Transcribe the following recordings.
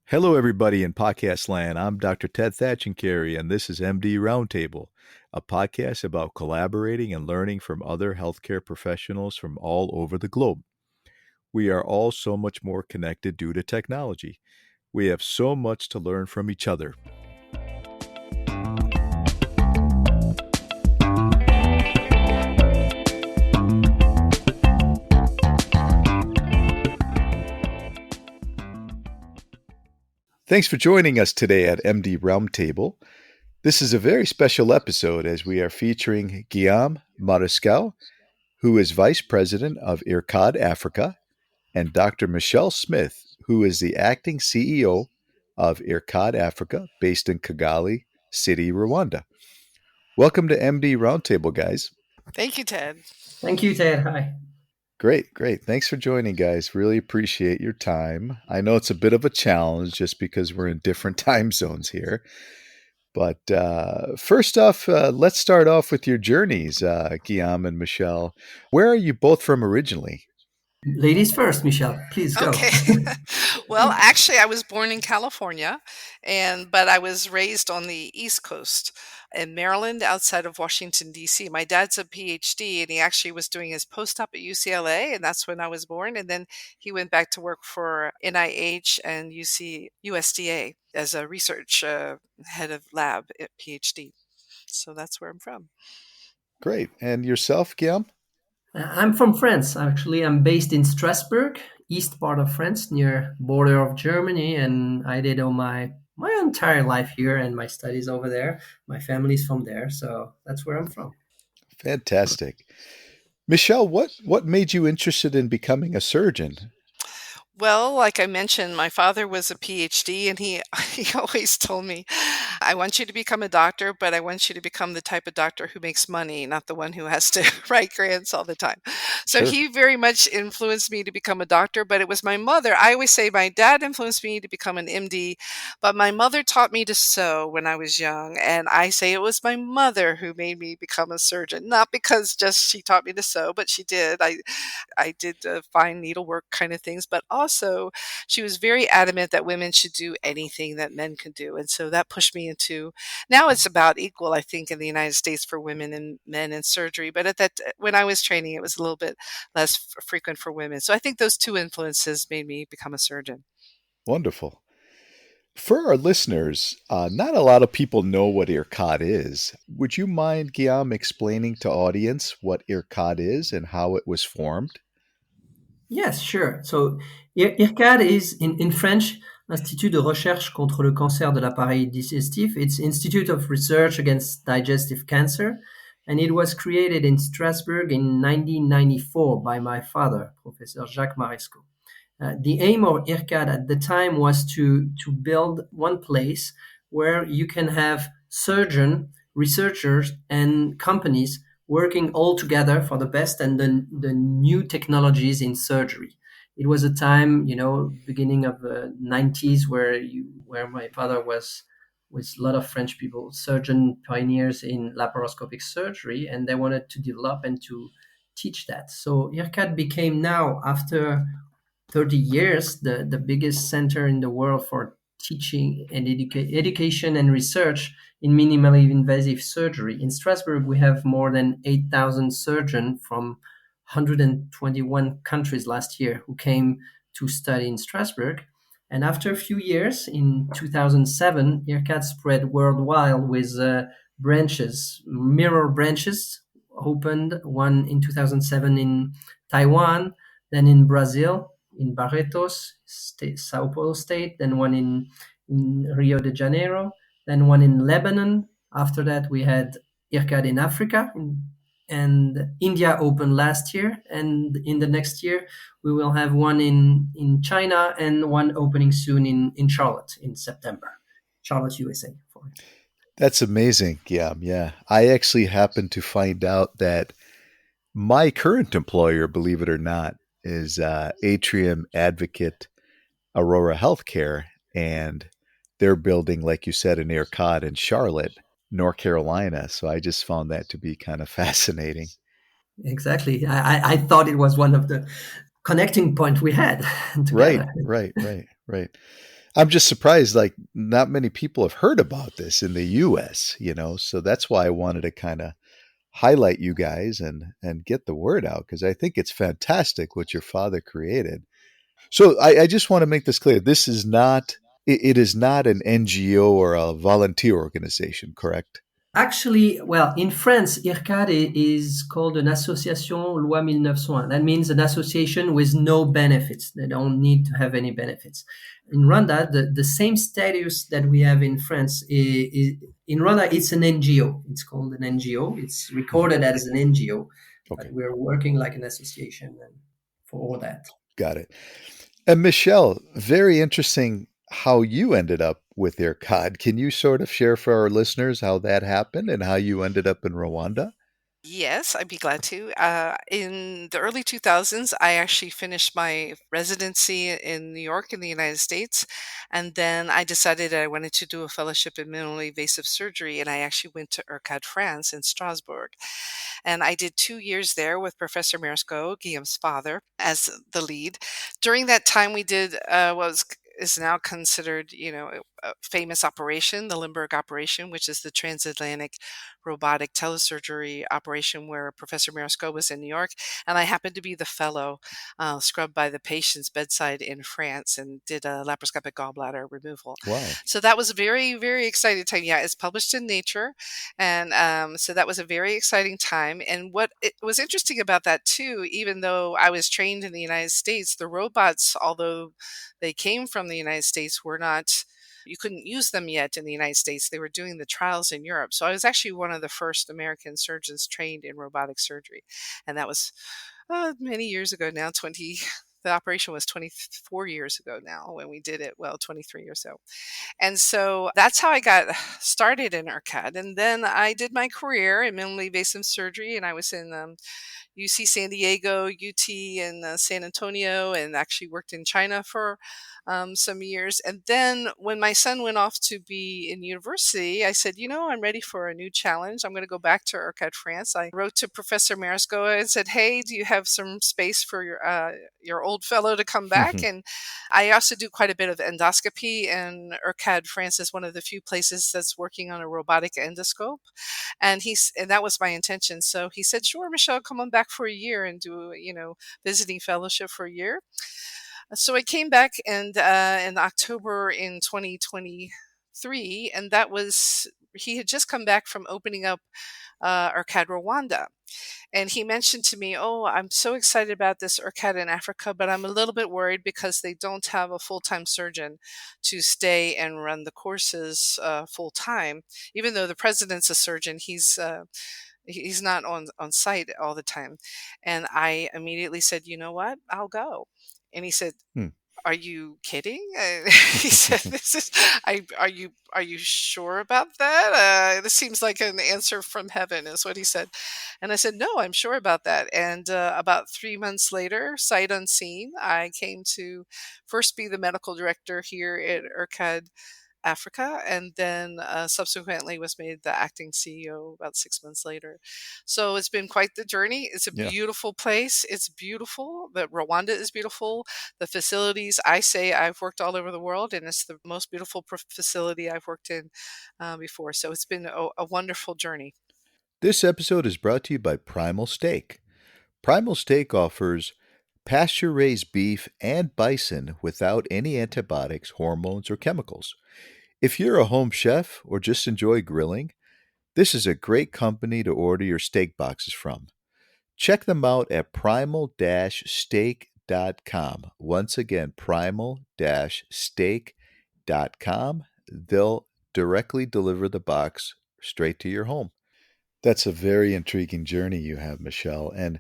Hello, everybody in podcast land. I'm Dr. Ted Thatchencary, and this is MD Roundtable, a podcast about collaborating and learning from other healthcare professionals from all over the globe. We are all so much more connected due to technology. We have so much to learn from each other. Thanks for joining us today at MD Roundtable. This is a very special episode as we are featuring Guillaume Marescaux, who is Vice President of IRCAD Africa, and Dr. Michelle Smith, who is the acting CEO of IRCAD Africa, based in Kigali City, Rwanda. Welcome to MD Roundtable, guys. Thank you, Ted. Thank you, Ted. Hi. Great. Thanks for joining, guys. Really appreciate your time. I know it's a bit of a challenge just because we're in different time zones here. But first off, let's start off with your journeys, Guillaume and Michelle. Where are you both from originally? Ladies first, Michelle. Please go. Okay. Well, actually, I was born in California, but I was raised on the East Coast in Maryland, outside of Washington, D.C. My dad's a PhD, and he actually was doing his postdoc at UCLA, and that's when I was born. And then he went back to work for NIH and USDA as a research head of lab at PhD. So that's where I'm from. Great. And yourself, Guillaume? I'm from France. Actually, I'm based in Strasbourg, east part of France, near border of Germany, and I did all my entire life here and my studies over there. My family's from there, so that's where I'm from. Fantastic. Michelle, what made you interested in becoming a surgeon? Well, like I mentioned, my father was a PhD, and he always told me, I want you to become a doctor, but I want you to become the type of doctor who makes money, not the one who has to write grants all the time. So Sure. he very much influenced me to become a doctor, but it was my mother. I always say my dad influenced me to become an MD, but my mother taught me to sew when I was young. And I say it was my mother who made me become a surgeon, not because just she taught me to sew, but she did. I did fine needlework kind of things, but also she was very adamant that women should do anything that men could do. And so that pushed me into, now it's about equal, I think, in the United States for women and men in surgery. But when I was training, it was a little bit less frequent for women. So I think those two influences made me become a surgeon. Wonderful. For our listeners, not a lot of people know what IRCAD is. Would you mind, Guillaume, explaining to audience what IRCAD is and how it was formed? Yes, sure. So IRCAD is, in French, Institut de Recherche contre le cancer de l'appareil digestif. It's Institute of Research Against Digestive Cancer. And it was created in Strasbourg in 1994 by my father, Professor Jacques Marescaux. The aim of IRCAD at the time was to build one place where you can have surgeons, researchers, and companies working all together for the best and the new technologies in surgery. It was a time, beginning of the 90s where my father was with a lot of French people, surgeon pioneers in laparoscopic surgery, and they wanted to develop and to teach that. So IRCAD became now, after 30 years, the biggest center in the world for teaching and education and research in minimally invasive surgery. In Strasbourg, we have more than 8,000 surgeons from 121 countries last year who came to study in Strasbourg. And after a few years, in 2007, IRCAD spread worldwide with mirror branches, opened one in 2007 in Taiwan, then in Brazil, in Barretos, Sao Paulo State, then one in Rio de Janeiro, then one in Lebanon. After that, we had IRCAD in Africa, and India opened last year. And in the next year, we will have one in China and one opening soon in Charlotte in September. Charlotte, USA. That's amazing, Guillaume. Yeah. I actually happened to find out that my current employer, believe it or not, is Atrium Advocate Aurora Healthcare, and they're building, like you said, an IRCAD in Charlotte, North Carolina. So I just found that to be kind of fascinating. Exactly. I thought it was one of the connecting points we had together. Right. I'm just surprised, like, not many people have heard about this in the US, so that's why I wanted to kind of highlight you guys and get the word out because I think it's fantastic what your father created. So I just want to make this clear. This is not, it is not an NGO or a volunteer organization, correct? Actually, well, in France, IRCAD is called an association loi 1901. That means an association with no benefits. They don't need to have any benefits. In Rwanda, the same status that we have in France, in Rwanda, it's an NGO. It's called an NGO. It's Mhm. recorded as an NGO, but Okay, we're working like an association and for all that. got it. And Michelle, very interesting how you ended up with IRCAD. Can you sort of share for our listeners how that happened and how you ended up in Rwanda? Yes, I'd be glad to. In the early 2000s, I actually finished my residency in New York in the United States. And then I decided I wanted to do a fellowship in minimally invasive surgery. And I actually went to IRCAD France in Strasbourg. And I did 2 years there with Professor Marescaux, Guillaume's father, as the lead. During that time, we did is now considered, a famous operation, the Limburg operation, which is the transatlantic robotic telesurgery operation where Professor Marescaux was in New York. And I happened to be the fellow scrubbed by the patient's bedside in France and did a laparoscopic gallbladder removal. Wow. So that was a very, very exciting time. Yeah, it's published in Nature. And so that was a very exciting time. And what it was interesting about that, too, even though I was trained in the United States, the robots, although they came from the United States, were not you couldn't use them yet in the United States. They were doing the trials in Europe. So I was actually one of the first American surgeons trained in robotic surgery. And that was many years ago now, the operation was 24 years ago now when we did it. Well, 23 or so. And so that's how I got started in IRCAD. And then I did my career in minimally invasive surgery, and I was in UC San Diego, UT, and San Antonio, and actually worked in China for some years. And then when my son went off to be in university, I said, I'm ready for a new challenge. I'm going to go back to IRCAD France. I wrote to Professor Marescaux and said, hey, do you have some space for your old fellow to come back? And I also do quite a bit of endoscopy, and IRCAD France is one of the few places that's working on a robotic endoscope. And that was my intention. So he said, "Sure, Michelle, come on back for a year and do visiting fellowship for a year." So I came back and in October in 2023, and that was he had just come back from opening up IRCAD Rwanda. And he mentioned to me, "Oh, I'm so excited about this IRCAD in Africa, but I'm a little bit worried because they don't have a full-time surgeon to stay and run the courses full time. Even though the president's a surgeon, he's not on site all the time." And I immediately said, "You know what? I'll go." And he said, Hmm. "Are you kidding?" He said, "This is. Are you sure about that? This seems like an answer from heaven," is what he said. And I said, "No, I'm sure about that." And about 3 months later, sight unseen, I came to first be the medical director here at IRCAD Africa, and then subsequently was made the acting CEO about 6 months later. So it's been quite the journey. It's a Yeah. beautiful place. It's beautiful. The Rwanda is beautiful. The facilities, I say I've worked all over the world, and it's the most beautiful facility I've worked in before. So it's been a wonderful journey. This episode is brought to you by Primal Steak. Primal Steak offers pasture raised beef and bison without any antibiotics, hormones, or chemicals. If you're a home chef or just enjoy grilling, this is a great company to order your steak boxes from. Check them out at primal-steak.com. Once again, primal-steak.com. They'll directly deliver the box straight to your home. That's a very intriguing journey you have, Michelle. And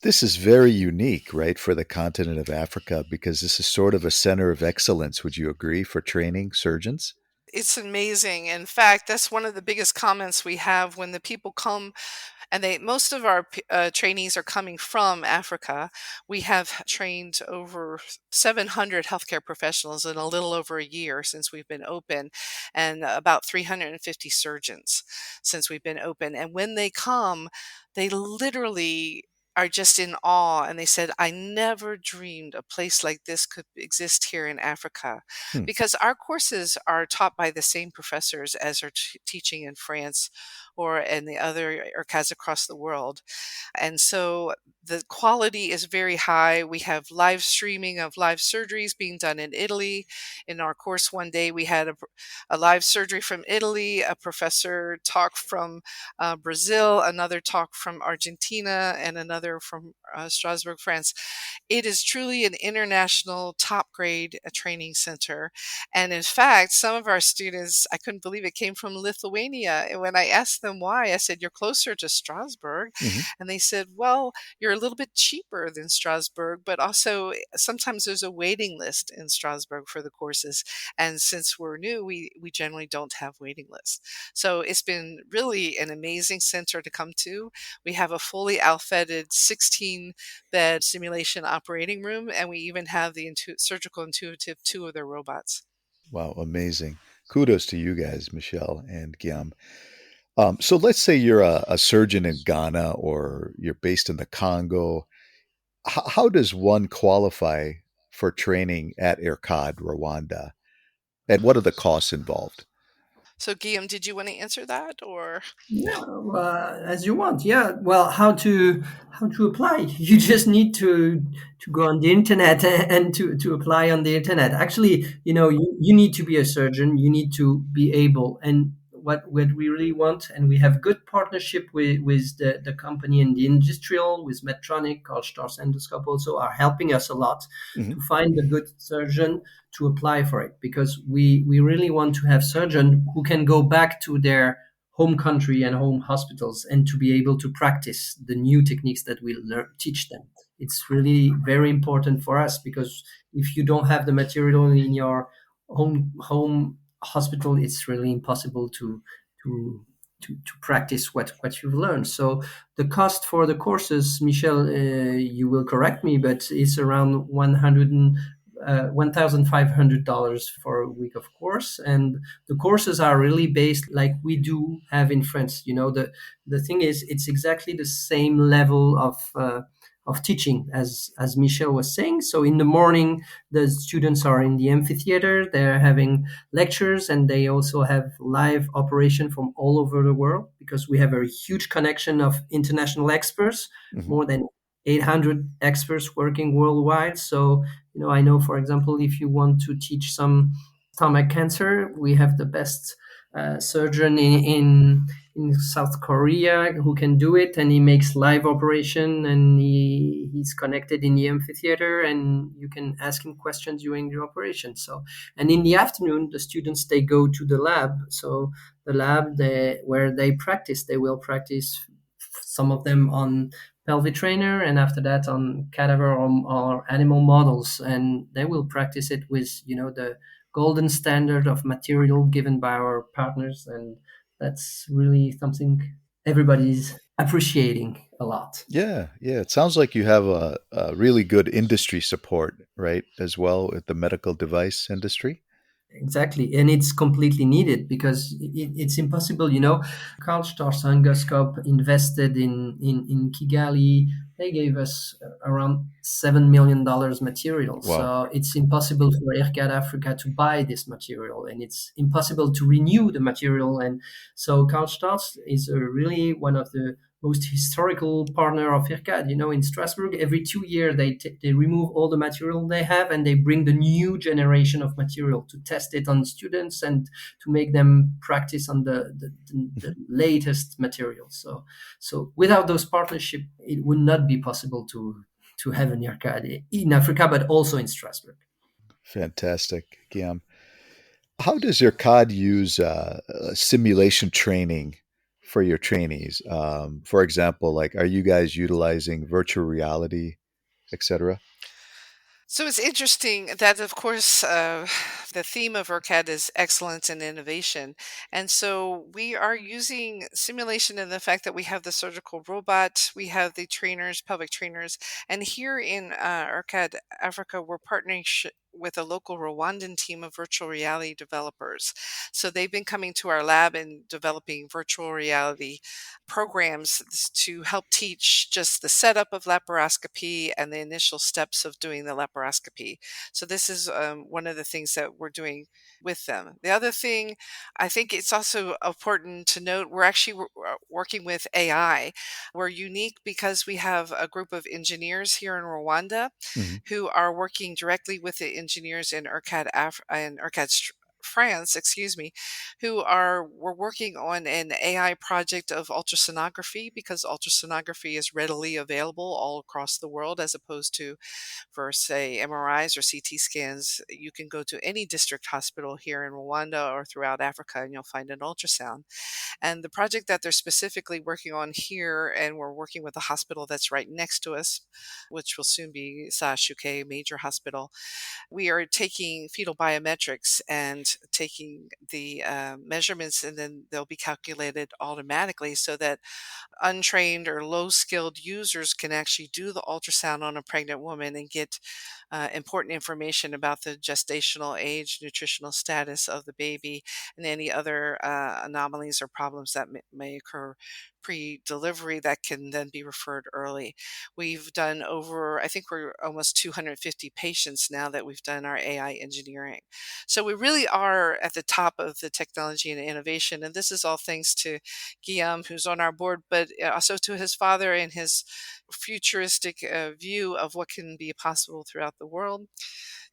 this is very unique, right, for the continent of Africa, because this is sort of a center of excellence. Would you agree for training surgeons? It's amazing. In fact, that's one of the biggest comments we have when the people come. And most of our trainees are coming from Africa. We have trained over 700 healthcare professionals in a little over a year since we've been open, and about 350 surgeons since we've been open. And when they come, they literally are just in awe, and they said, "I never dreamed a place like this could exist here in Africa," Hmm. because our courses are taught by the same professors as are teaching in France or in the other IRCADs across the world. And so the quality is very high. We have live streaming of live surgeries being done in Italy. In our course one day, we had a live surgery from Italy, a professor talk from Brazil, another talk from Argentina, and another from Strasbourg, France. It is truly an international top grade training center. And in fact, some of our students, I couldn't believe it, came from Lithuania. And when I asked them why, I said, "You're closer to Strasbourg." Hmm. And they said, "Well, you're a little bit cheaper than Strasbourg, but also sometimes there's a waiting list in Strasbourg for the courses. And since we're new, we generally don't have waiting lists." So it's been really an amazing center to come to. We have a fully outfitted 16 bed simulation operating room, and we even have the surgical intuitive two of their robots. Wow, amazing. Kudos to you guys, Michelle and Guillaume. So let's say you're a surgeon in Ghana or you're based in the Congo. How does one qualify for training at IRCAD Rwanda? And what are the costs involved? So, Guillaume, did you want to answer that or? Yeah, as you want. Yeah. Well, how to apply? You just need to go on the internet and to apply on the internet. Actually, you need to be a surgeon. You need to be able. And what we really want, and we have good partnership with the company and the industrial, with Medtronic, Karl Storz Endoscope also are helping us a lot Hmm. to find a good surgeon to apply for it, because we really want to have surgeon who can go back to their home country and home hospitals and to be able to practice the new techniques that we teach them. It's really very important for us, because if you don't have the material in your home hospital, it's really impossible to to practice what you've learned. So the cost for the courses, Michelle, you will correct me, but it's around 1,500 dollars for a week of course, and the courses are really based like we do have in France. The thing is, it's exactly the same level of teaching as Michel was saying. So in the morning, the students are in the amphitheater. They're having lectures, and they also have live operation from all over the world, because we have a huge connection of international experts, Hmm. more than 800 experts working worldwide. So I know, for example, if you want to teach some stomach cancer, we have the best surgeon in South Korea who can do it, and he makes live operation, and he's connected in the amphitheater, and you can ask him questions during the operation. So, and in the afternoon, the students, they go to the lab. So the lab where they will practice, some of them on pelvic trainer, and after that on cadaver or animal models, and they will practice it with the golden standard of material given by our partners, and that's really something everybody's appreciating a lot. Yeah, yeah. It sounds like you have a really good industry support, right, as well with the medical device industry. Exactly, and it's completely needed, because it's impossible. Karl Storz Endoscope invested in Kigali. They gave us around $7 million material, Wow. so it's impossible for IRCAD Africa to buy this material, and it's impossible to renew the material. And so Karl Storz is really one of the most historical partner of IRCAD. In Strasbourg, every 2 years they remove all the material they have, and they bring the new generation of material to test it on students and to make them practice on the Mhm. latest material. So without those partnership, it would not be possible to have an IRCAD in Africa, but also in Strasbourg. Fantastic, Guillaume. How does your COD use simulation training for your trainees? For example, like, are you guys utilizing virtual reality, etc.? So it's interesting that, of course, The theme of IRCAD is excellence and innovation. And so we are using simulation and the fact that we have the surgical robot, we have the trainers, pelvic trainers. And here in IRCAD Africa, we're partnering with a local Rwandan team of virtual reality developers. So they've been coming to our lab and developing virtual reality programs to help teach just the setup of laparoscopy and the initial steps of doing the laparoscopy. So this is one of the things that we're doing with them. The other thing, I think it's also important to note, we're actually working with AI. We're unique because we have a group of engineers here in Rwanda Mhm. who are working directly with the engineers in France, excuse me, we're working on an AI project of ultrasonography because ultrasonography is readily available all across the world as opposed to for, say, MRIs or CT scans. You can go to any district hospital here in Rwanda or throughout Africa and you'll find an ultrasound. And the project that they're specifically working on here, and we're working with a hospital that's right next to us, which will soon be Sashuke Major Hospital. We are taking fetal biometrics and taking the measurements, and then they'll be calculated automatically so that untrained or low skilled users can actually do the ultrasound on a pregnant woman and get important information about the gestational age, nutritional status of the baby, and any other anomalies or problems that may occur pre-delivery that can then be referred early. We've done over, I think we're almost 250 patients now that we've done our AI engineering. So we really are at the top of the technology and innovation. And this is all thanks to Guillaume, who's on our board, but also to his father and his futuristic view of what can be possible throughout the world.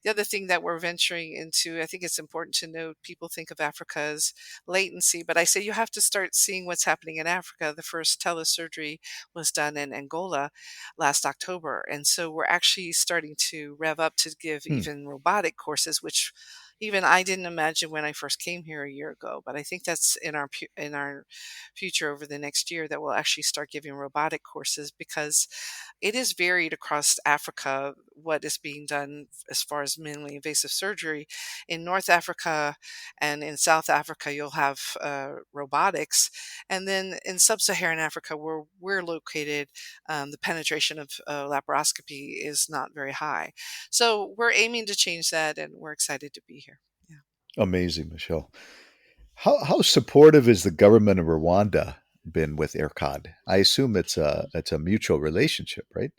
The other thing that we're venturing into, I think it's important to note, people think of Africa as latency, but I say you have to start seeing what's happening in Africa. The first telesurgery was done in Angola last October. And so we're actually starting to rev up to give Hmm. even robotic courses, which even I didn't imagine when I first came here a year ago. But I think that's in our future over the next year that we'll actually start giving robotic courses because it is varied across Africa what is being done as far as minimally invasive surgery. In North Africa and in South Africa, you'll have robotics. And then in sub-Saharan Africa, where we're located, the penetration of laparoscopy is not very high. So we're aiming to change that, and we're excited to be here. Yeah. Amazing, Michelle. How supportive has the government of Rwanda been with IRCAD? I assume it's a mutual relationship, right?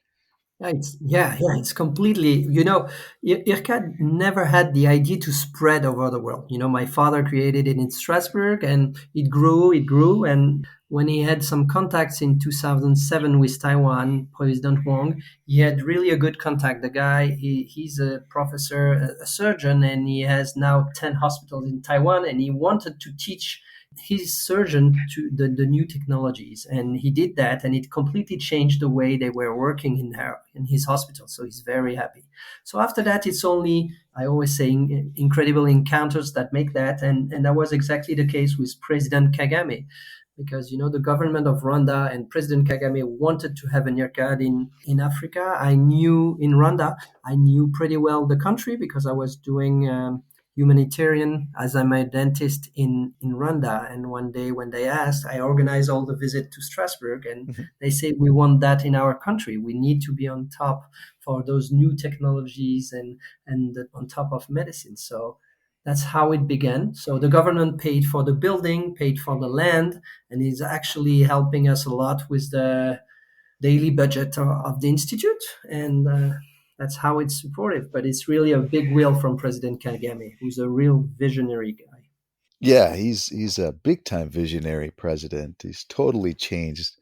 It's completely, IRCAD never had the idea to spread over the world. My father created it in Strasbourg and it grew. And when he had some contacts in 2007 with Taiwan, President Wang, he had really a good contact. The guy, he's a professor, a surgeon, and he has now 10 hospitals in Taiwan. And he wanted to teach his surgeon to the new technologies, and he did that, and it completely changed the way they were working in his hospital. So he's very happy. So after that, it's only, I always say, incredible encounters that make that, and that was exactly the case with President Kagame, because the government of Rwanda and President Kagame wanted to have an IRCAD in Africa. I knew in Rwanda, I knew pretty well the country because I was doing humanitarian as I'm a dentist in Rwanda. And one day when they asked, I organized all the visit to Strasbourg, and Mhm. they say, we want that in our country. We need to be on top for those new technologies and on top of medicine. So that's how it began. So the government paid for the building, paid for the land, and is actually helping us a lot with the daily budget of the institute. And that's how it's supportive. But it's really a big will from President Kagame, who's a real visionary guy. Yeah, he's a big time visionary president. He's totally changed,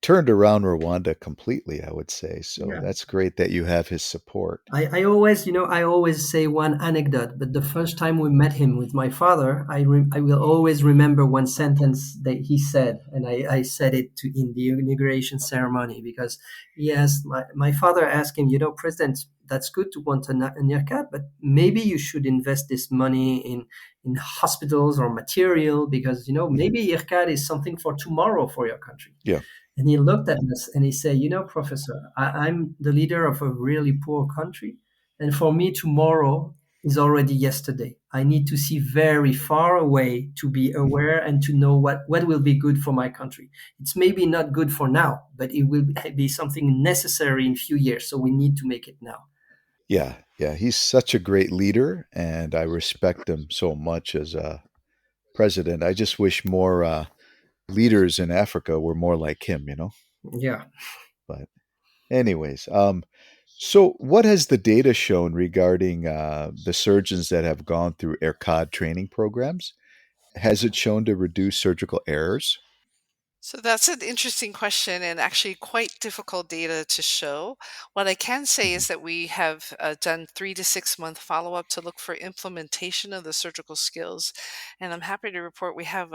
turned around Rwanda completely, I would say. So Yeah. that's great that you have his support. I always say one anecdote, but the first time we met him with my father, I will always remember one sentence that he said, and I said it in the inauguration ceremony because my father asked him, President, that's good to want an IRCAD, but maybe you should invest this money in hospitals or material because, Mhm. maybe IRCAD is something for tomorrow for your country. Yeah. And he looked at us and he said, Professor, I'm the leader of a really poor country. And for me, tomorrow is already yesterday. I need to see very far away to be Mhm. aware and to know what will be good for my country. It's maybe not good for now, but it will be something necessary in a few years. So we need to make it now. Yeah, yeah, he's such a great leader, and I respect him so much as a president. I just wish more leaders in Africa were more like him. Yeah. But, anyways, so what has the data shown regarding the surgeons that have gone through IRCAD training programs? Has it shown to reduce surgical errors? So that's an interesting question and actually quite difficult data to show. What I can say Mhm. is that we have done 3 to 6 month follow up to look for implementation of the surgical skills. And I'm happy to report we have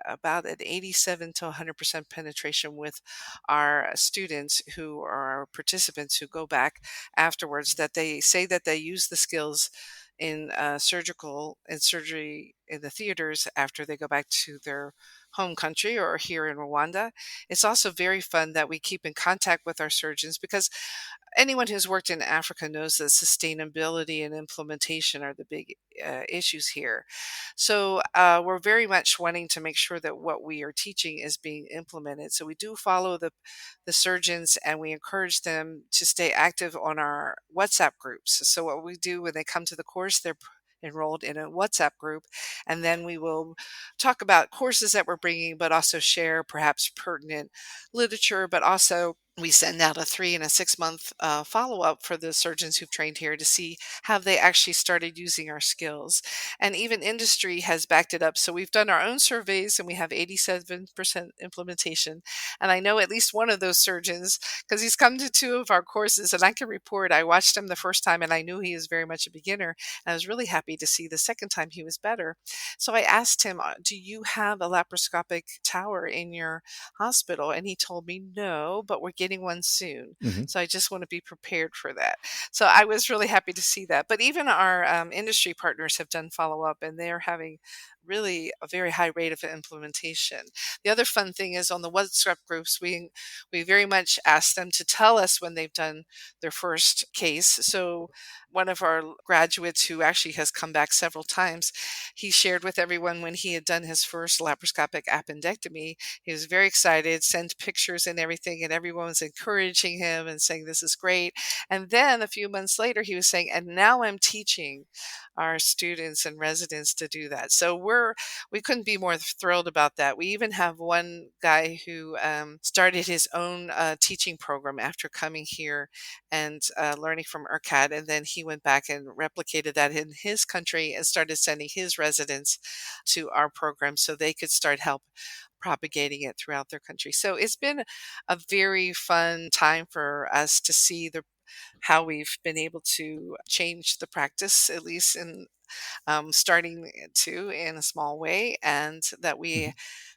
about an 87 to 100% penetration with our students who are our participants who go back afterwards, that they say that they use the skills in surgical and surgery in the theaters after they go back to their home country or here in Rwanda. It's also very fun that we keep in contact with our surgeons because anyone who's worked in Africa knows that sustainability and implementation are the big issues here. So we're very much wanting to make sure that what we are teaching is being implemented. So we do follow the surgeons and we encourage them to stay active on our WhatsApp groups. So what we do when they come to the course, they're enrolled in a WhatsApp group, and then we will talk about courses that we're bringing, but also share perhaps pertinent literature, but also we send out a 3 and a 6 month follow up for the surgeons who've trained here to see have they actually started using our skills. And even industry has backed it up. So we've done our own surveys and we have 87% implementation. And I know at least one of those surgeons, because he's come to two of our courses, and I can report I watched him the first time and I knew he was very much a beginner. And I was really happy to see the second time he was better. So I asked him, do you have a laparoscopic tower in your hospital? And he told me, no, but we're getting one soon. Hmm. So I just want to be prepared for that. So I was really happy to see that. But even our industry partners have done follow up and they're having really a very high rate of implementation. The other fun thing is on the WhatsApp groups, we very much ask them to tell us when they've done their first case. So one of our graduates who actually has come back several times, he shared with everyone when he had done his first laparoscopic appendectomy. He was very excited, sent pictures and everything, and everyone was encouraging him and saying, this is great. And then a few months later, he was saying, and now I'm teaching our students and residents to do that. So we couldn't be more thrilled about that. We even have one guy who started his own teaching program after coming here and learning from IRCAD. And then he went back and replicated that in his country and started sending his residents to our program so they could start help propagating it throughout their country. So it's been a very fun time for us to see the how we've been able to change the practice, at least in starting to in a small way, and that we Hmm.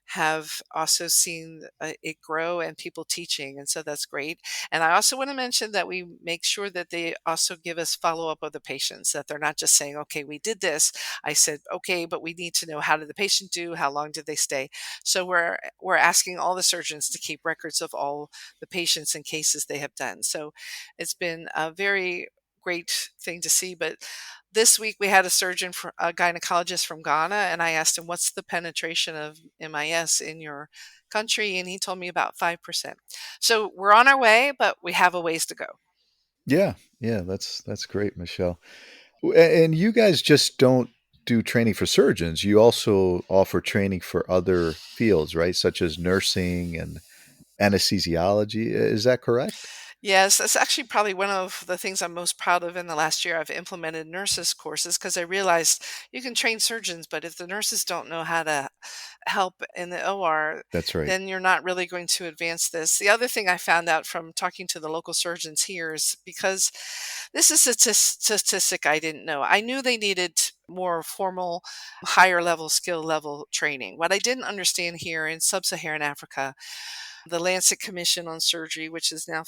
have also seen it grow and people teaching. And so that's great. And I also want to mention that we make sure that they also give us follow up of the patients, that they're not just saying, okay, we did this. I said, okay, but we need to know how did the patient do? How long did they stay? So we're asking all the surgeons to keep records of all the patients and cases they have done. So it's been a very great thing to see. But this week we had a surgeon, a gynecologist from Ghana, and I asked him, what's the penetration of MIS in your country? And he told me about 5%. So we're on our way, but we have a ways to go. Yeah, yeah, that's great, Michelle. And you guys just don't do training for surgeons. You also offer training for other fields, right? Such as nursing and anesthesiology. Is that correct? Yes, that's actually probably one of the things I'm most proud of in the last year. I've implemented nurses courses because I realized you can train surgeons, but if the nurses don't know how to help in the OR, That's right. then you're not really going to advance this. The other thing I found out from talking to the local surgeons here is because this is a statistic I didn't know. I knew they needed more formal, higher level skill level training. What I didn't understand here in sub Saharan Africa, the Lancet Commission on Surgery, which is now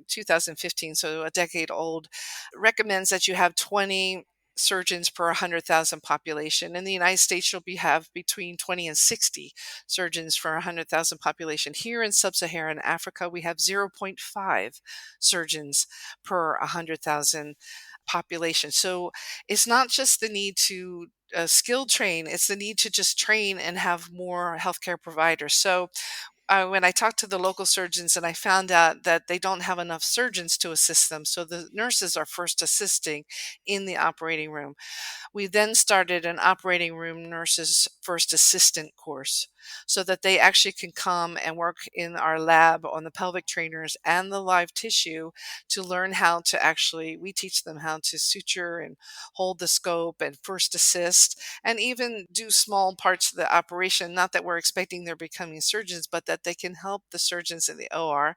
2015, so a decade old, recommends that you have 20. surgeons per 100,000 population. In the United States, you'll have between 20 and 60 surgeons for 100,000 population. Here in sub-Saharan Africa, we have zero point 0.5 surgeons per 100,000 population. So it's not just the need to skill train, it's the need to just train and have more healthcare providers. So when I talked to the local surgeons and I found out that they don't have enough surgeons to assist them, so the nurses are first assisting in the operating room. We then started an operating room nurses first assistant course so that they actually can come and work in our lab on the pelvic trainers and the live tissue to learn how to actually, we teach them how to suture and hold the scope and first assist and even do small parts of the operation. Not that we're expecting they're becoming surgeons, but that they can help the surgeons in the OR.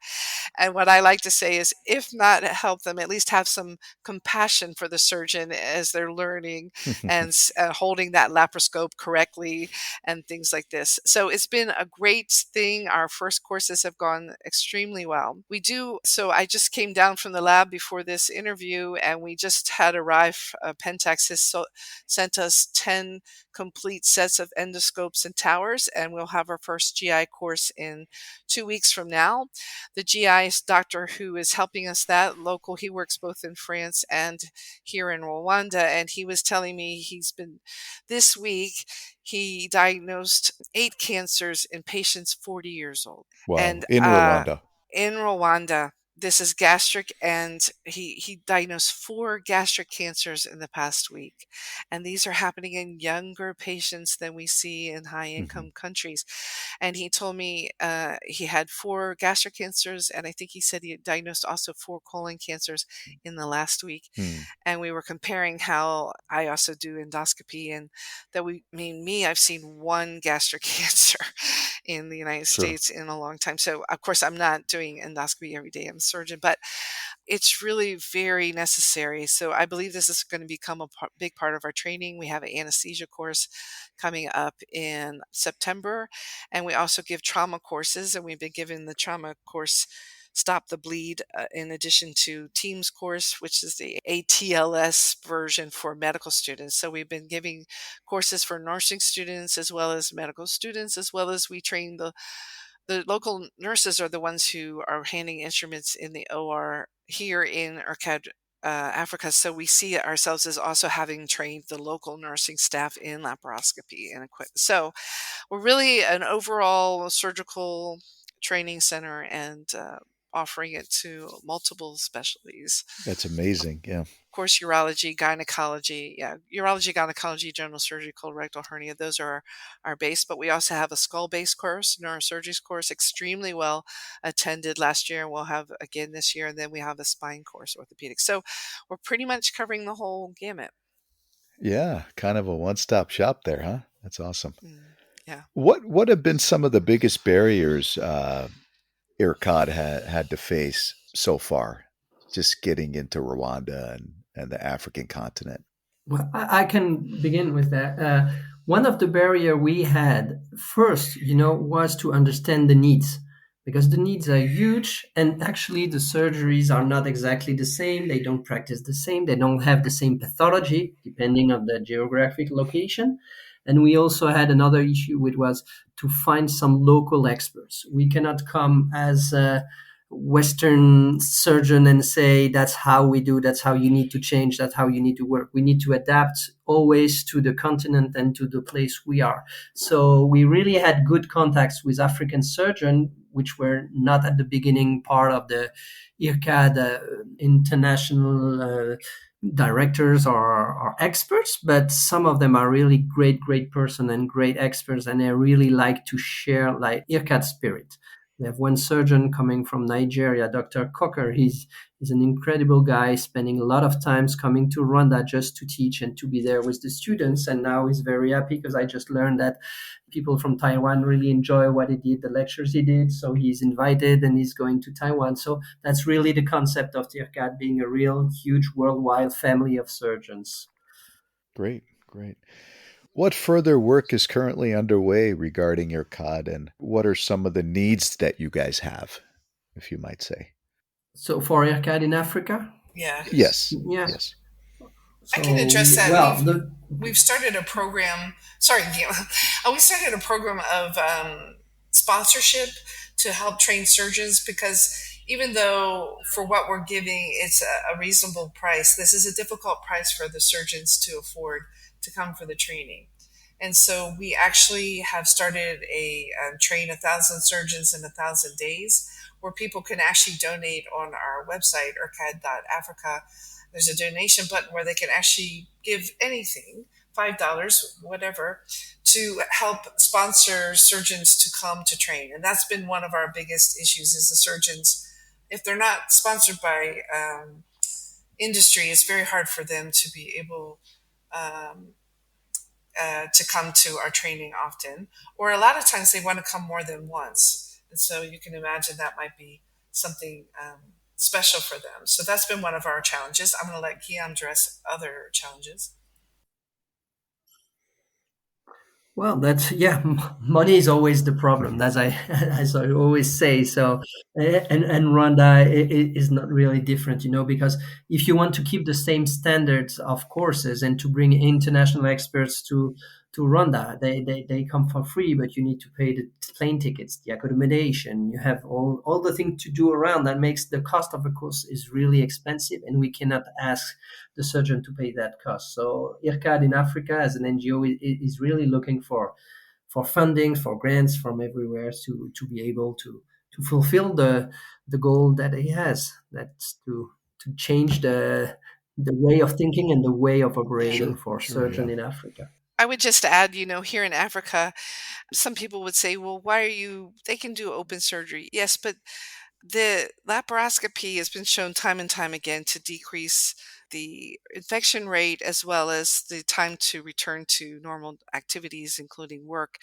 And what I like to say is, if not help them, at least have some compassion for the surgeon as they're learning and holding that laparoscope correctly and things like this. So it's been a great thing. Our first courses have gone extremely well. So I just came down from the lab before this interview and we just had arrived. Pentax has sent us 10 complete sets of endoscopes and towers, and we'll have our first GI course in 2 weeks from now. The GI doctor who is helping us, that local, he works both in France and here in Rwanda, and he was telling me this week, he diagnosed 8 cancers in patients 40 years old. Wow. And In Rwanda. in Rwanda, this is gastric, and he diagnosed 4 gastric cancers in the past week. And these are happening in younger patients than we see in high income countries. And he told me he had 4 gastric cancers, and I think he said he had diagnosed also 4 colon cancers in the last week. And we were comparing how I also do endoscopy, and that I've seen 1 gastric cancer in the United Sure. States in a long time. So of course I'm not doing endoscopy every day. I'm a surgeon, but it's really very necessary. So I believe this is going to become a big part of our training. We have an anesthesia course coming up in September, and we also give trauma courses, and we've been giving the trauma course Stop the Bleed in addition to Teams course, which is the ATLS version for medical students. So we've been giving courses for nursing students as well as medical students, as well as we train the local nurses are the ones who are handing instruments in the OR here in IRCAD Africa. So we see ourselves as also having trained the local nursing staff in laparoscopy and equipment. So we're really an overall surgical training center and offering it to multiple specialties. That's amazing. Yeah. Of course, urology, gynecology, urology, gynecology, general surgery, colorectal hernia, those are our base. But we also have a skull-based course, neurosurgery course, extremely well attended last year, and we'll have again this year. And then we have a spine course, orthopedics. So we're pretty much covering the whole gamut. Yeah. Kind of a one-stop shop there, huh? That's awesome. Yeah. What have been some of the biggest barriers IRCAD had to face so far, just getting into Rwanda and the African continent? Well, I can begin with that. One of the barrier we had first, was to understand the needs, because the needs are huge, and actually the surgeries are not exactly the same. They don't practice the same. They don't have the same pathology depending on the geographic location. And we also had another issue, which was to find some local experts. We cannot come as a Western surgeon and say, that's how we do, that's how you need to change, that's how you need to work. We need to adapt always to the continent and to the place we are. So we really had good contacts with African surgeons, which were not at the beginning part of the IRCAD international directors or experts, but some of them are really great person and great experts, and they really like to share like IRCAD spirit. We have one surgeon coming from Nigeria, Dr. Cocker. He's an incredible guy, spending a lot of times coming to Rwanda just to teach and to be there with the students. And now he's very happy because I just learned that people from Taiwan really enjoy what he did, the lectures he did. So he's invited and he's going to Taiwan. So that's really the concept of IRCAD being a real huge worldwide family of surgeons. Great. What further work is currently underway regarding IRCAD, and what are some of the needs that you guys have, if you might say? So for IRCAD in Africa? Yeah. Yes. Yeah. Yes. I can So address that. well, We've started a program. Sorry, Guillaume. We started a program of sponsorship to help train surgeons because even though for what we're giving it's a reasonable price, this is a difficult price for the surgeons to afford to come for the training. And so we actually have started a train 1,000 surgeons in 1,000 days, where people can actually donate on our website, IRCAD.Africa. There's a donation button where they can actually give anything, $5, whatever, to help sponsor surgeons to come to train. And that's been one of our biggest issues is the surgeons, if they're not sponsored by industry, it's very hard for them to be able um, to come to our training often, or a lot of times they want to come more than once. And so you can imagine that might be something special for them. So that's been one of our challenges. I'm going to let Guillaume address other challenges. Well, that's yeah. Money is always the problem, as I as I always say. So, and Rwanda is not really different, because if you want to keep the same standards of courses and to bring international experts to Rwanda, they come for free, but you need to pay the plane tickets, the accommodation. You have all the things to do around that makes the cost of a course is really expensive, and we cannot ask the surgeon to pay that cost. So IRCAD in Africa as an NGO is really looking for funding, for grants from everywhere to be able to fulfill the goal that he has. That's to change the way of thinking and the way of operating Sure, for sure, surgeon yeah. in Africa. I would just add, here in Africa, some people would say, well, why are you, they can do open surgery. Yes, but the laparoscopy has been shown time and time again to decrease the infection rate as well as the time to return to normal activities, including work,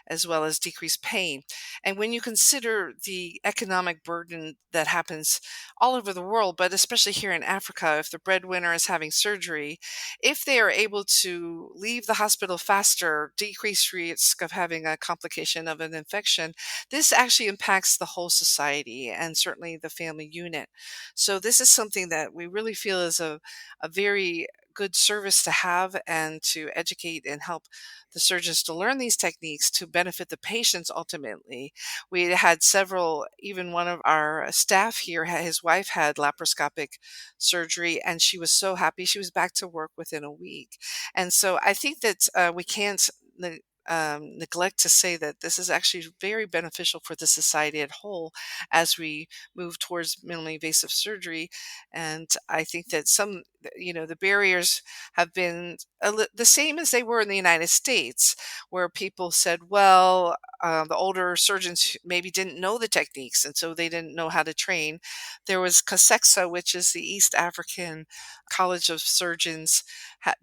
as well as decrease pain. And when you consider the economic burden that happens all over the world, but especially here in Africa, if the breadwinner is having surgery, if they are able to leave the hospital faster, decrease risk of having a complication of an infection, this actually impacts the whole society and certainly the family unit. So this is something that we really feel is a very good service to have and to educate and help the surgeons to learn these techniques to benefit the patients ultimately. We had several, even one of our staff here, his wife had laparoscopic surgery and she was so happy. She was back to work within a week. And so I think that we can't neglect to say that this is actually very beneficial for the society at whole as we move towards minimally invasive surgery. And I think that the barriers have been the same as they were in the United States, where people said, well, the older surgeons maybe didn't know the techniques, and so they didn't know how to train. There was CASEXA, which is the East African College of Surgeons,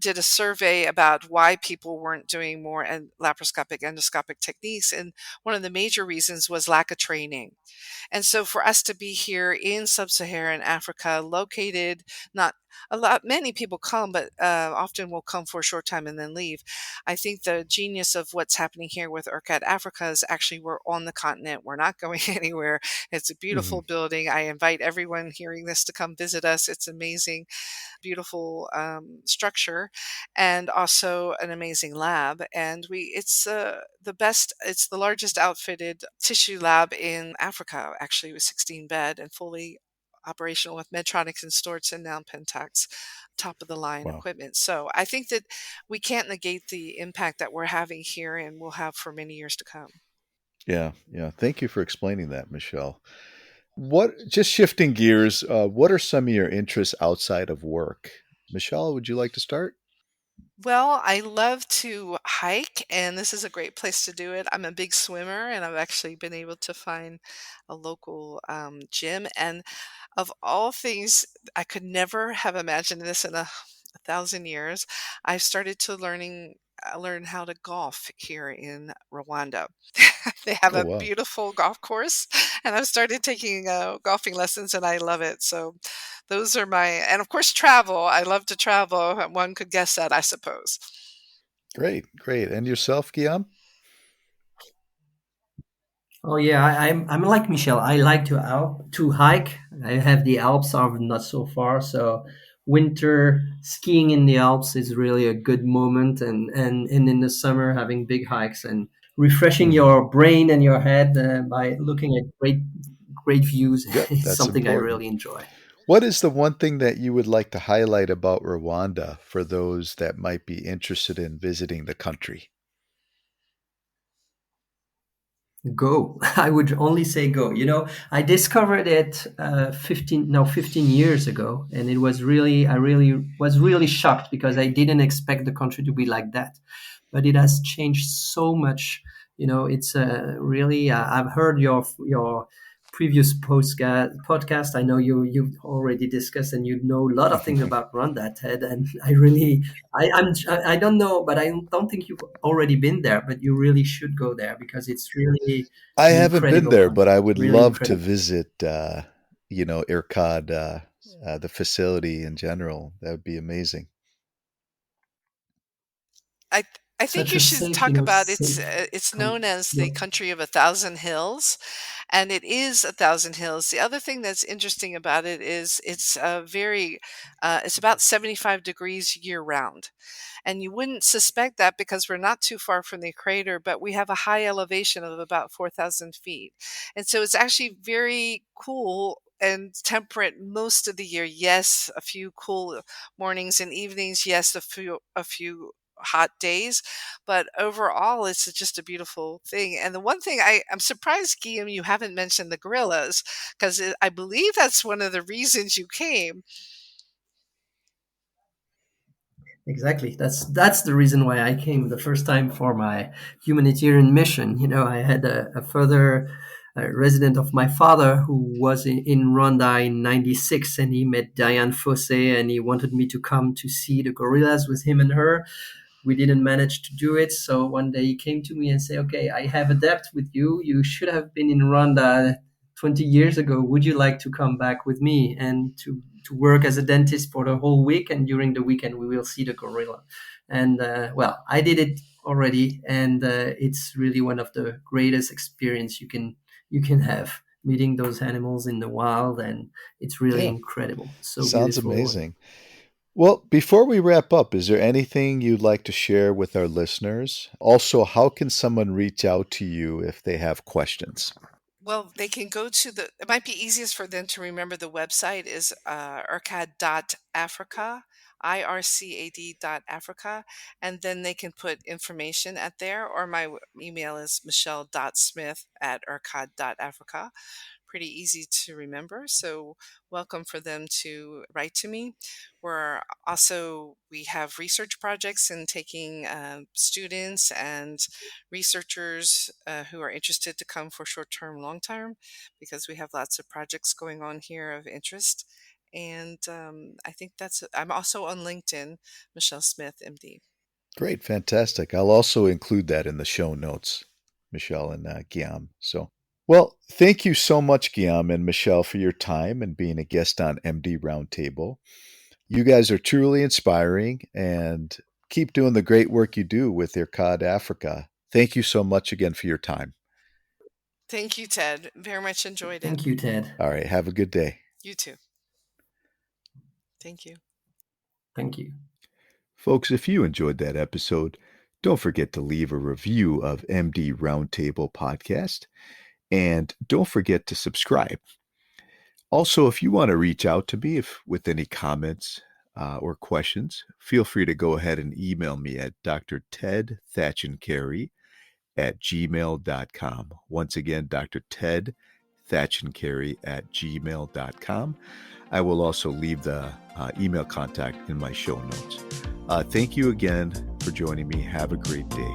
did a survey about why people weren't doing more and laparoscopic endoscopic techniques. And one of the major reasons was lack of training. And so for us to be here in sub-Saharan Africa, located, not a lot, many people come, but often will come for a short time and then leave. I think the genius of what's happening here with IRCAD Africa is actually we're on the continent. We're not going anywhere. It's a Hmm. beautiful building. I invite everyone hearing this to come visit us. It's amazing, beautiful structure, and also an amazing lab. And it's the best. It's the largest outfitted tissue lab in Africa, actually, with 16 bed and fully operational with Medtronics and Storts and now Pentax, top of the line Wow. equipment. So I think that we can't negate the impact that we're having here and will have for many years to come. Yeah, yeah. Thank you for explaining that, Michelle. Just shifting gears, what are some of your interests outside of work? Michelle, would you like to start? Well, I love to hike, and this is a great place to do it. I'm a big swimmer, and I've actually been able to find a local gym. And of all things, I could never have imagined this in a thousand years. I've started to learn how to golf here in Rwanda. They have Oh, a wow. beautiful golf course, and I've started taking golfing lessons, and I love it. So those are and of course, travel. I love to travel. One could guess that, I suppose. Great, great. And yourself, Guillaume? Oh yeah, I'm like Michelle. I like to hike. I have the Alps are not so far, so winter skiing in the Alps is really a good moment, and in the summer having big hikes and refreshing your brain and your head by looking at great views Yep, is that's something I important. really enjoy. What is the one thing that you would like to highlight about Rwanda for those that might be interested in visiting the country? Go. I would only say go. I discovered it 15 years ago, and it was really, I really was really shocked because I didn't expect the country to be like that. But it has changed so much. It's really. I've heard your previous podcast. I know you've already discussed, and you know a lot of things about Rwanda, Ted. And I don't know, but I don't think you've already been there. But you really should go there because it's really I an haven't been incredible there, but country. I would Really love to incredible. visit, IRCAD, the facility in general. That would be amazing. I I think Such you a should safe, talk about safe. it's Com- known as the no, country of a thousand hills, and it is a thousand hills. The other thing that's interesting about it is it's about 75 degrees year round. And you wouldn't suspect that because we're not too far from the equator, but we have a high elevation of about 4,000 feet. And so it's actually very cool and temperate most of the year. Yes, a few cool mornings and evenings. Yes, a few hot days, but overall it's just a beautiful thing. And the one thing I'm surprised, Guillaume, you haven't mentioned the gorillas, because I believe that's one of the reasons you came. exactly. That's the reason why I came the first time for my humanitarian mission. I had a further resident of my father who was in Rwanda in '96, and he met Diane Fossé, and he wanted me to come to see the gorillas with him and her. We didn't manage to do it. So one day he came to me and said, "Okay, I have a debt with you. You should have been in Rwanda 20 years ago. Would you like to come back with me and to work as a dentist for the whole week? And during the weekend, we will see the gorilla." And well, I did it already, and it's really one of the greatest experience you can have meeting those animals in the wild, and it's really Yeah, incredible. So sounds beautiful. amazing. Well, before we wrap up, is there anything you'd like to share with our listeners? Also, how can someone reach out to you if they have questions? Well, they can go to it might be easiest for them to remember the website is IRCAD.Africa, IRCAD.Africa, and then they can put information at there, or my email is michelle.smith@ircad.africa. Pretty easy to remember. So welcome for them to write to me. We have research projects and taking students and researchers who are interested to come for short term, long term, because we have lots of projects going on here of interest. And I think I'm also on LinkedIn, Michelle Smith, MD. Great, fantastic. I'll also include that in the show notes, Michelle and Guillaume. So, well, thank you so much, Guillaume and Michelle, for your time and being a guest on MD Roundtable. You guys are truly inspiring and keep doing the great work you do with IRCAD Africa. Thank you so much again for your time. Thank you, Ted. Very much enjoyed it. Thank you, Ted. All right, have a good day. You too. Thank you. Thank you. Folks, if you enjoyed that episode, don't forget to leave a review of MD Roundtable Podcast, and don't forget to subscribe. Also, if you want to reach out to me with any comments or questions, feel free to go ahead and email me at drtedthatchandcarey@gmail.com. Once again, drtedthatchandcarey@gmail.com. I will also leave the email contact in my show notes. Thank you again for joining me. Have a great day.